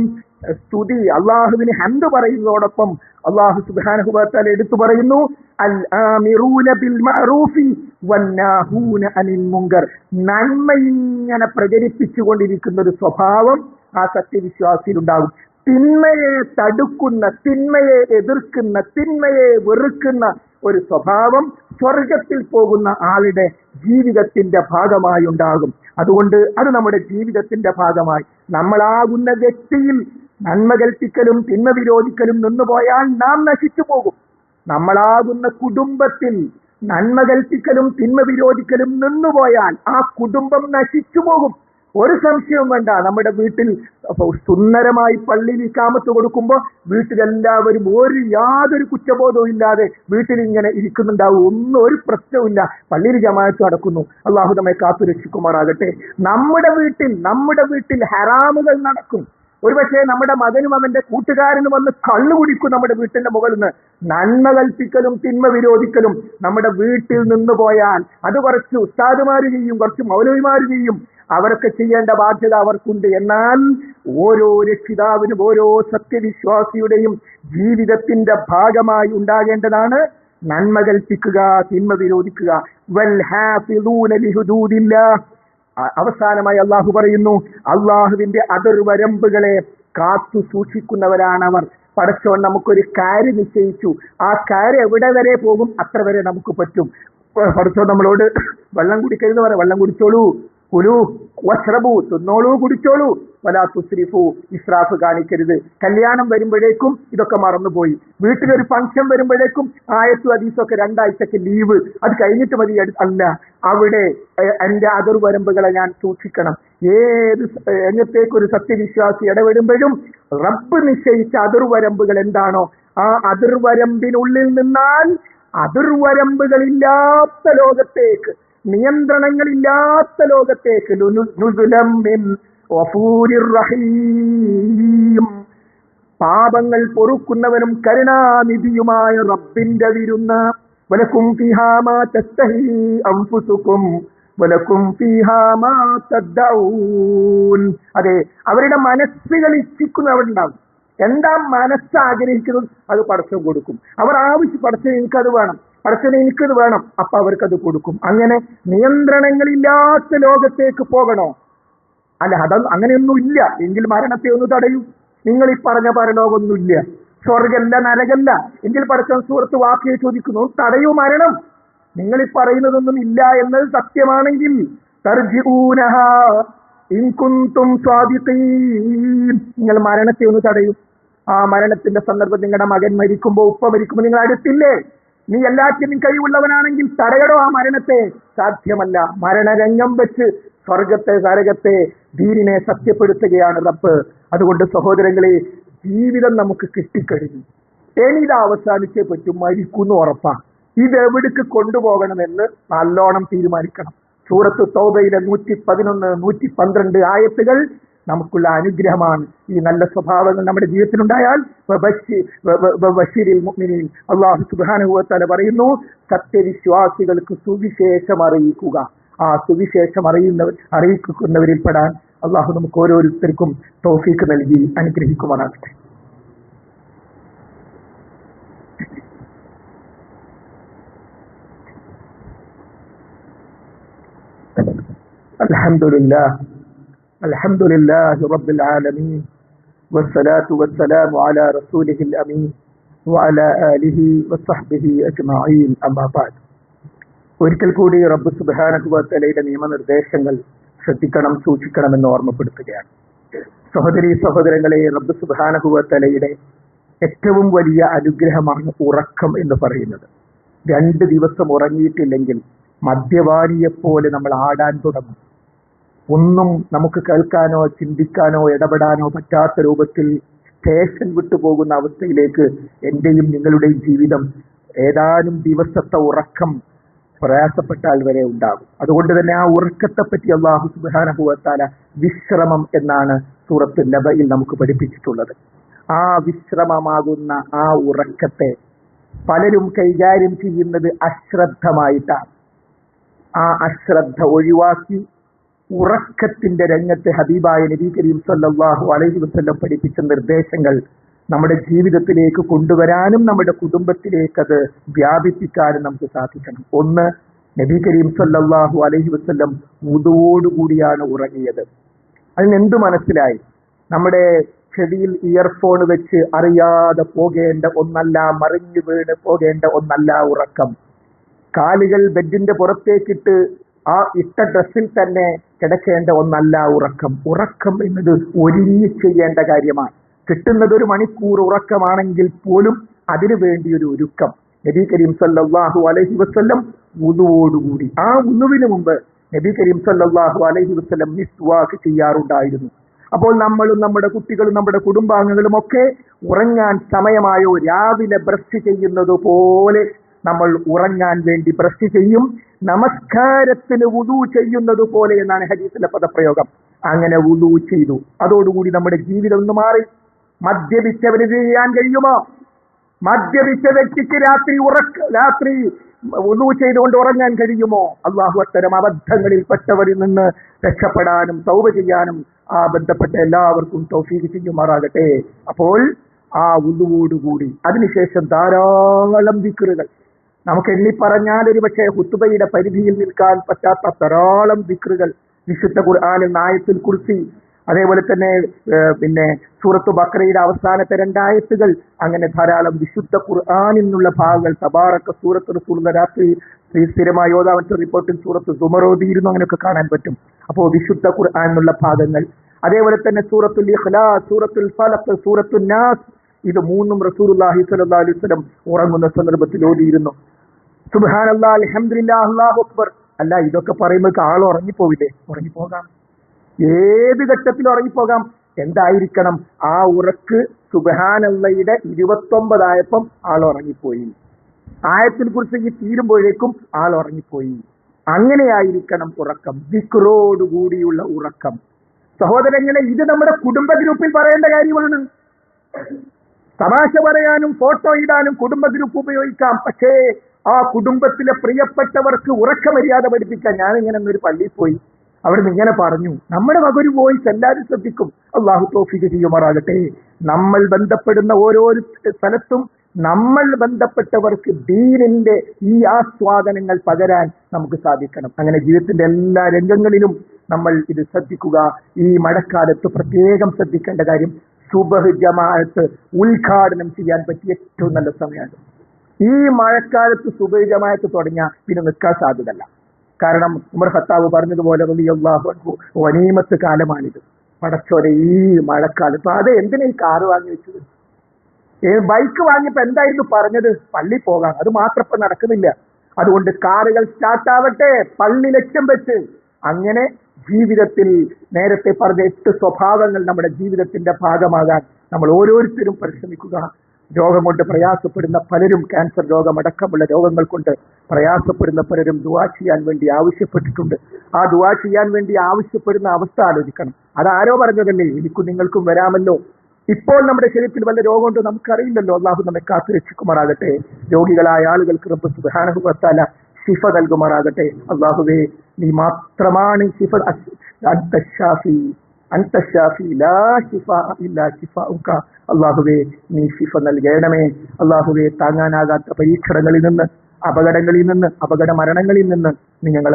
സ്തുതി അള്ളാഹുവിന് ഹംദ് പറയുന്നതോടൊപ്പം അള്ളാഹു സുബ്ഹാനഹു വ തആല എടുത്തു പറയുന്നു, അൽ ആമിറൂന ബിൽ മഅറൂഫി വന്നാഹൂന അനിൽ മുങ്കർ. നന്മ ഇങ്ങനെ പ്രചരിപ്പിച്ചുകൊണ്ടിരിക്കുന്ന ഒരു സ്വഭാവം ആ സത്യവിശ്വാസിയിലുണ്ടാകും. തിന്മയെ തടുക്കുന്ന, തിന്മയെ എതിർക്കുന്ന, തിന്മയെ വെറുക്കുന്ന ഒരു സ്വഭാവം സ്വർഗത്തിൽ പോകുന്ന ആളുടെ ജീവിതത്തിന്റെ ഭാഗമായി ഉണ്ടാകും. അതുകൊണ്ട് അത് നമ്മുടെ ജീവിതത്തിന്റെ ഭാഗമായി നമ്മളാകുന്ന വ്യക്തിയിൽ നന്മ കൽപ്പിക്കലും തിന്മ വിരോധിക്കലും നിന്നുപോയാൽ നാം നശിച്ചു പോകും. നമ്മളാകുന്ന കുടുംബത്തിൽ നന്മ കൽപ്പിക്കലും തിന്മ വിരോധിക്കലും നിന്നുപോയാൽ ആ കുടുംബം നശിച്ചു പോകും. ഒരു സംശയവും വേണ്ട. നമ്മുടെ വീട്ടിൽ സുന്ദരമായി പള്ളിയിൽ ഇഖാമത്ത് കൊടുക്കുമ്പോൾ വീട്ടിലെല്ലാവരും യാതൊരു കുറ്റബോധവും ഇല്ലാതെ വീട്ടിൽ ഇങ്ങനെ ഇരിക്കുന്നുണ്ടാവും. ഒന്നും ഒരു പ്രശ്നവുമില്ല. പള്ളിയിൽ ജമാഅത്ത് നടക്കുന്നു. അള്ളാഹു നമ്മെ കാത്തുരക്ഷിക്കുമാറാകട്ടെ. നമ്മുടെ വീട്ടിൽ ഹറാമുകൾ നടക്കും. ഒരുപക്ഷെ നമ്മുടെ മകനും അവന്റെ കൂട്ടുകാരനും വന്ന് കള്ളു കുടിക്കും നമ്മുടെ വീട്ടിന്റെ മുകളിൽ നിന്ന്. നന്മ കൽപ്പിക്കലും തിന്മ വിരോധിക്കലും നമ്മുടെ വീട്ടിൽ നിന്ന് പോയാൽ അത് കുറച്ച് ഉസ്താദുമാര് ചെയ്യും, കുറച്ച് മൗലവിമാര് ചെയ്യും. അവരൊക്കെ ചെയ്യേണ്ട ബാധ്യത അവർക്കുണ്ട്. എന്നാൽ ഓരോ രക്ഷിതാവിനും ഓരോ സത്യവിശ്വാസിയുടെയും ജീവിതത്തിന്റെ ഭാഗമായി ഉണ്ടാകേണ്ടതാണ് നന്മ കൽപ്പിക്കുക, തിന്മ വിരോധിക്കുക. വൽ ഹാഫിളൂന ലിഹുദൂദില്ലാഹ്. അവസാനമായി അള്ളാഹു പറയുന്നു, അള്ളാഹുവിന്റെ അതിർവരമ്പുകളെ കാത്തു സൂക്ഷിക്കുന്നവരാണവർ. പടച്ചോൻ നമുക്കൊരു കാര്യം നിശ്ചയിച്ചു. ആ കാര്യം എവിടെ വരെ പോകും അത്ര വരെ നമുക്ക് പറ്റും. പടച്ചോൻ നമ്മളോട് വെള്ളം കുടിക്കരുത് പറയാം. വെള്ളം കുടിച്ചോളൂ, കുലു വശ്രബു, തിന്നോളൂ, കുടിച്ചോളൂ, വലാ തുസ്രിഫു, ഇസ്രാഫ് കാണിക്കരുത്. കല്യാണം വരുമ്പോഴേക്കും ഇതൊക്കെ മറന്നുപോയി. വീട്ടിലൊരു ഫംഗ്ഷൻ വരുമ്പോഴേക്കും ആയത്തും ഹദീസൊക്കെ 2 ആഴ്ചക്ക് ലീവ്, അത് കഴിഞ്ഞിട്ട് മതി. അല്ല, അവിടെ എന്റെ അതിർവരമ്പുകളെ ഞാൻ സൂക്ഷിക്കണം. ഏത് രംഗത്തേക്കൊരു സത്യവിശ്വാസി ഇടപെടുമ്പോഴും റബ്ബ് നിശ്ചയിച്ച അതിർവരമ്പുകൾ എന്താണോ ആ അതിർവരമ്പിനുള്ളിൽ നിന്നാൽ അതിർവരമ്പുകളില്ലാത്ത ലോകത്തേക്ക്, നിയന്ത്രണങ്ങളില്ലാത്ത ലോകത്തേക്ക്, നുസുലം മിൻ ഗഫൂരിർ റഹീം, പാപങ്ങൾ പൊറുക്കുന്നവനും കരുണാനിധിയുമായ റബ്ബിന്റെ വിരുന്ന്. വലക്കും ഫീഹാ മാ തസ്തഹി അൻഫുസുകും വലക്കും ഫീഹാ മാ തദ്ദഊൻ. അതെ, അവരുടെ മനസ്സുകൾ ഇച്ഛിക്കുന്നവരുണ്ടാവും. എന്താ മനസ്സ് ആഗ്രഹിക്കുന്നത് അത് പടച്ചവൻ കൊടുക്കും. അവർ പടച്ചവൻ എനിക്കത് വേണം, പടച്ചവൻ എനിക്കത് വേണം, അപ്പൊ അവർക്കത് കൊടുക്കും. അങ്ങനെ നിയന്ത്രണങ്ങളില്ലാത്ത ലോകത്തേക്ക് പോകണോ? അല്ല, അങ്ങനെയൊന്നും ഇല്ല എങ്കിൽ മരണത്തെ ഒന്ന് തടയും. നിങ്ങൾ ഈ പറഞ്ഞ പരലോകമൊന്നുമില്ല, സ്വർഗല്ല നരകല്ല എങ്കിൽ പടച്ചവൻ സൂറത്ത് വാക്കിയെ ചോദിക്കുന്നു, തടയൂ മരണം. നിങ്ങൾ ഈ പറയുന്നതൊന്നും ഇല്ല എന്നത് സത്യമാണെങ്കിൽ തർജിഊനഹാ ഇൻ കുൻതും സ്വാദിഖീൻ, നിങ്ങൾ മരണത്തെ ഒന്ന് തടയും. ആ മരണത്തിന്റെ സന്ദർഭം നിങ്ങളുടെ മകൻ മരിക്കുമ്പോ, ഉപ്പ മരിക്കുമ്പോ നിങ്ങൾ അടുത്തില്ലേ? നീ എല്ലാറ്റിനും കഴിവുള്ളവനാണെങ്കിൽ തടയടോ ആ മരണത്തെ. സാധ്യമല്ല. മരണരംഗം വെച്ച് സ്വർഗത്തെ, നരകത്തെ, ദീനിനെ സത്യപ്പെടുത്തുകയാണ് റബ്ബ്. അതുകൊണ്ട് സഹോദരങ്ങളെ, ജീവിതം നമുക്ക് കിട്ടിക്കഴിഞ്ഞു. ഇനി ഇത് അവസാനിച്ചേ പറ്റും, മരിക്കുന്നു ഉറപ്പാ. ഇതെവിടേക്ക് കൊണ്ടുപോകണമെന്ന് നല്ലോണം തീരുമാനിക്കണം. സൂറത്ത് തൗബയിലെ 111, 112 ആയത്തുകൾ നമുക്കുള്ള അനുഗ്രഹമാണ്. ഈ നല്ല സ്വഭാവങ്ങൾ നമ്മുടെ ജീവിതത്തിലുണ്ടായാൽ അല്ലാഹു സുബ്ഹാനഹു വ തആല പറയുന്നു, സത്യവിശ്വാസികൾക്ക് സുവിശേഷം അറിയിക്കുക. ആ സുവിശേഷം അറിയിക്കുന്നവരിൽ പെടാൻ അള്ളാഹു നമുക്ക് ഓരോരുത്തർക്കും തൗഫീഖ് നൽകി അനുഗ്രഹിക്കുമാറാകട്ടെ. അൽഹംദുലില്ലാഹി റബ്ബിൽ ആലമീൻ വസ്സലാത്തു വസ്സലാമു അലാ റസൂലിഹിൽ അമീൻ വഅലാ ആലിഹി വസ്സഹ്ബിഹി അജ്മഈൻ. അമ്മാ ബഅദ്. ഒരിക്കൽ കൂടി റബ്ബ് സുബ്ഹാനഹു വ തആലയുടെ നിയമനിർദ്ദേശങ്ങൾ ശ്രദ്ധിക്കണം, സൂക്ഷിക്കണമെന്ന് ഓർമ്മപ്പെടുത്തുകയാണ്. സഹോദരങ്ങളെ, റബ്ബ് സുബ്ഹാനഹു വ തആലയുടെ ഏറ്റവും വലിയ അനുഗ്രഹമാണ് ഉറക്കം എന്ന് പറയുന്നത്. 2 ദിവസം ഉറങ്ങിയിട്ടില്ലെങ്കിൽ മദ്യപാനിയെപ്പോലെ നമ്മൾ ആടാൻ തുടങ്ങും. ഒന്നും നമുക്ക് കേൾക്കാനോ ചിന്തിക്കാനോ ഇടപെടാനോ പറ്റാത്ത രൂപത്തിൽ സ്റ്റേഷൻ വിട്ടുപോകുന്ന അവസ്ഥയിലേക്ക് എന്റെയും നിങ്ങളുടെയും ജീവിതം ഏതാനും ദിവസത്തെ ഉറക്കം പ്രയാസപ്പെട്ടാൽ വരെ ഉണ്ടാകും. അതുകൊണ്ട് തന്നെ ആ ഉറക്കത്തെ പറ്റി അല്ലാഹു സുബ്ഹാനഹു വ തആല വിശ്രമം എന്നാണ് സൂറത്ത് നബയിൽ നമുക്ക് പഠിപ്പിച്ചിട്ടുള്ളത്. ആ വിശ്രമമാകുന്ന ആ ഉറക്കത്തെ പലരും കൈകാര്യം ചെയ്യുന്നത് അശ്രദ്ധമായിട്ടാണ്. ആ അശ്രദ്ധ ഒഴിവാക്കി ഉറക്കത്തിന്റെ രംഗത്തെ ഹബീബായ നബി കരീം സല്ലല്ലാഹു അലൈഹി വസല്ലം പഠിപ്പിച്ച നിർദ്ദേശങ്ങൾ നമ്മുടെ ജീവിതത്തിലേക്ക് കൊണ്ടുവരാനും നമ്മുടെ കുടുംബത്തിലേക്ക് അത് വ്യാപിപ്പിക്കാനും നമുക്ക് സാധിക്കണം. ഒന്ന്, നബി കരീം സല്ലല്ലാഹു അലൈഹി വസല്ലം വുദുവോടുകൂടിയാണ് ഉറങ്ങിയത്. അതിനെന്ത് മനസ്സിലായി? നമ്മുടെ ചെവിയിൽ ഇയർഫോൺ വെച്ച് അറിയാതെ പോകേണ്ട ഒന്നല്ല, മറിഞ്ഞു വീണ് പോകേണ്ട ഒന്നല്ല ഉറക്കം. കാലുകൾ ബെഡിന്റെ പുറത്തേക്കിട്ട് ആ ഇട്ട ഡ്രസ്സിൽ തന്നെ കിടക്കേണ്ട ഒന്നല്ല ഉറക്കം. ഉറക്കം എന്നത് ഒരുങ്ങി ചെയ്യേണ്ട കാര്യമാണ്. കിട്ടുന്നത് 1 മണിക്കൂർ ഉറക്കമാണെങ്കിൽ പോലും അതിനു വേണ്ടി ഒരു ഒരുക്കം. നബി കരീം സല്ലല്ലാഹു അലൈഹി വസല്ലം വുദുവോടുകൂടി, ആ വുദുവിന് മുമ്പ് നബി കരീം സല്ലല്ലാഹു അലൈഹി വസല്ലം മിസ്വാക്ക് ചെയ്യാറുണ്ടായിരുന്നു. അപ്പോൾ നമ്മളും നമ്മുടെ കുട്ടികളും നമ്മുടെ കുടുംബാംഗങ്ങളും ഒക്കെ ഉറങ്ങാൻ സമയമായോ രാവിലെ ബ്രഷ് ചെയ്യുന്നത് പോലെ നമ്മൾ ഉറങ്ങാൻ വേണ്ടി ബ്രഷ് ചെയ്യും. നമസ്കാരത്തിന് വുദു ചെയ്യുന്നത് പോലെ എന്നാണ് ഹദീസിലെ പദപ്രയോഗം. അങ്ങനെ വുദു ചെയ്തു. അതോടുകൂടി നമ്മുടെ ജീവിതം ഒന്ന് മാറി. മദ്യപിച്ചവന് ചെയ്യാൻ കഴിയുമോ? മദ്യപിച്ച വ്യക്തിക്ക് രാത്രി വുദു ചെയ്തുകൊണ്ട് ഉറങ്ങാൻ കഴിയുമോ? അള്ളാഹു അത്തരം അബദ്ധങ്ങളിൽ പെട്ടവരിൽ നിന്ന് രക്ഷപ്പെടാനും തൗബ ചെയ്യാനും ആ ബന്ധപ്പെട്ട എല്ലാവർക്കും തൗഫീഖ് ചെയ്യുമാറാകട്ടെ. അപ്പോൾ ആ വുദുവോടുകൂടി അതിനുശേഷം ധാരാളം ദിക്റുകൾ, നമുക്ക് എണ്ണി പറഞ്ഞാൽ ഒരു പക്ഷേ ഖുത്ബയുടെ പരിധിയിൽ നിൽക്കാൻ പറ്റാത്ത ധാരാളം ദിക്റുകൾ, വിശുദ്ധ ഖുർആനിൽ ആയത്തുൽ കുർസി, അതേപോലെ തന്നെ പിന്നെ സൂറത്ത് ബഖറയുടെ അവസാനത്തെ 2 ആയത്തുകൾ, അങ്ങനെ ധാരാളം വിശുദ്ധ ഖുർആനിൽ നിന്നുള്ള ഭാഗങ്ങൾ. തബാറക സൂറത്ത് റസൂലുള്ളാഹി രാത്രി സ്ഥിരമായി ഓതാവറ്റ റിപ്പോർട്ടിൽ സൂറത്ത് സുമർ ഓതിയിരുന്നു, അങ്ങനെയൊക്കെ കാണാൻ പറ്റും. അപ്പോൾ വിശുദ്ധ ഖുർആനിൽ നിന്നുള്ള ഭാഗങ്ങൾ, അതേപോലെ തന്നെ സൂറത്തുൽ ഇഖ്ലാസ്, സൂറത്തുൽ ഫലഖ്, സൂറത്തുൻ നാസ്, ഇത് 3ഉം റസൂലുള്ളാഹി സ്വല്ലല്ലാഹു അലൈഹി വസല്ലം ഉറങ്ങുന്ന സന്ദർഭത്തിൽ ഓതിയിരുന്നു. സുബ്ഹാനല്ലാഹ്, അൽഹംദുലില്ലാഹ്, അല്ലാഹു അക്ബർ. അല്ല, ഇതൊക്കെ പറയുമ്പോൾ ആൾ ഉറങ്ങിപ്പോവില്ലേ? ഉറങ്ങിപ്പോകാം, ഏത് ഘട്ടത്തിൽ ഉറങ്ങിപ്പോകാം. എന്തായിരിക്കണം ആ ഉറക്ക്? സുബ്ഹാനല്ലാഹയുടെ 29 ആയപ്പം ആൾ ഉറങ്ങിപ്പോയി, ആയത്തിൽ കുറിച്ച് തീരുമ്പോഴേക്കും ആൾ ഉറങ്ങിപ്പോയി. അങ്ങനെയായിരിക്കണം ഉറക്കം, ദിക്റോടുകൂടിയുള്ള ഉറക്കം. സഹോദരങ്ങളെ, ഇത് നമ്മുടെ കുടുംബ ഗ്രൂപ്പിൽ പറയേണ്ട കാര്യമാണ്. തമാശ പറയാനും ഫോട്ടോ ഇടാനും കുടുംബ ഗ്രൂപ്പ് ഉപയോഗിക്കാം. പക്ഷേ ആ കുടുംബത്തിലെ പ്രിയപ്പെട്ടവർക്ക് ഉറക്കമര്യാദ പഠിപ്പിക്കാൻ ഞാനിങ്ങനെ ഒരു പള്ളിയിൽ പോയി, അവിടെ ഇങ്ങനെ പറഞ്ഞു, നമ്മുടെ വകൊരു വോയിസ് എല്ലാവരും ശ്രദ്ധിക്കും. അള്ളാഹു തൗഫീഖ് ചെയ്യുമാറാകട്ടെ. നമ്മൾ ബന്ധപ്പെടുന്ന ഓരോ സ്ഥലത്തും നമ്മൾ ബന്ധപ്പെട്ടവർക്ക് ദീനിന്റെ ഈ ആസ്വാദനങ്ങൾ പകരാൻ നമുക്ക് സാധിക്കണം. അങ്ങനെ ജീവിതത്തിന്റെ എല്ലാ രംഗങ്ങളിലും നമ്മൾ ഇത് ശ്രദ്ധിക്കുക. ഈ മഴക്കാലത്ത് പ്രത്യേകം ശ്രദ്ധിക്കേണ്ട കാര്യം, സുബഹ് ജമാഅത്ത് ഉദ്ഘാടനം ചെയ്യാൻ പറ്റിയ ഏറ്റവും നല്ല സമയമാണ്. ഈ മഴക്കാലത്ത് സുബഹ് ജമാഅത്ത് തുടങ്ങിയാൽ പിന്നെ നിൽക്കാൻ സാധ്യതല്ല. കാരണം ഉമർ ഖത്താബ് പറഞ്ഞതുപോലെ റളിയല്ലാഹു അൻഹു, ഗനീമത്ത് കാലമാണിത്. പടച്ചോരെ, ഈ മഴക്കാലത്ത് അത് എന്തിനാ ഈ കാറ് വാങ്ങി വെച്ചത്? ബൈക്ക് വാങ്ങിയപ്പോ എന്തായിരുന്നു പറഞ്ഞത്? പള്ളി പോകാം. അത് മാത്രം ഇപ്പൊ നടക്കുന്നില്ല. അതുകൊണ്ട് കാറുകൾ സ്റ്റാർട്ടാവട്ടെ, പള്ളി ലക്ഷ്യം വെച്ച്. അങ്ങനെ ജീവിതത്തിൽ നേരത്തെ പറഞ്ഞ 8 സ്വഭാവങ്ങൾ നമ്മുടെ ജീവിതത്തിന്റെ ഭാഗമാകാൻ നമ്മൾ ഓരോരുത്തരും പരിശ്രമിക്കുക. രോഗം കൊണ്ട് പ്രയാസപ്പെടുന്ന പലരും, ക്യാൻസർ രോഗമടക്കമുള്ള രോഗങ്ങൾ കൊണ്ട് പ്രയാസപ്പെടുന്ന പലരും ദുആ ചെയ്യാൻ വേണ്ടി ആവശ്യപ്പെട്ടിട്ടുണ്ട്. ആ ദുആ ചെയ്യാൻ വേണ്ടി ആവശ്യപ്പെടുന്ന അവസ്ഥ ആലോചിക്കണം. അതാരോ പറഞ്ഞതല്ലേ, എനിക്കും നിങ്ങൾക്കും വരാമല്ലോ. ഇപ്പോൾ നമ്മുടെ ശരീരത്തിൽ വല്ല രോഗമുണ്ടോ നമുക്കറിയില്ലല്ലോ. അള്ളാഹു നമ്മെ കാത്തു രക്ഷിക്കുമാറാകട്ടെ. രോഗികളായ ആളുകൾക്ക് റബ്ബ് സുബ്ഹാനഹു വ തആല ശിഫ നൽകുമാറാകട്ടെ. അള്ളാഹുവേ, നീ മാത്രമാണ് ശിഫ. അൻത ഷാഫി ലാ ശിഫാ ഇല്ലാ ശിഫാഉക. അള്ളാഹുവേ, നീ ശിഫ നൽകണമേ. അള്ളാഹുവേ, താങ്ങാനാകാത്ത പരീക്ഷണങ്ങളിൽ നിന്ന്, അപകടങ്ങളിൽ നിന്ന്, അപകട മരണങ്ങളിൽ നിന്ന് നീ ഞങ്ങളെ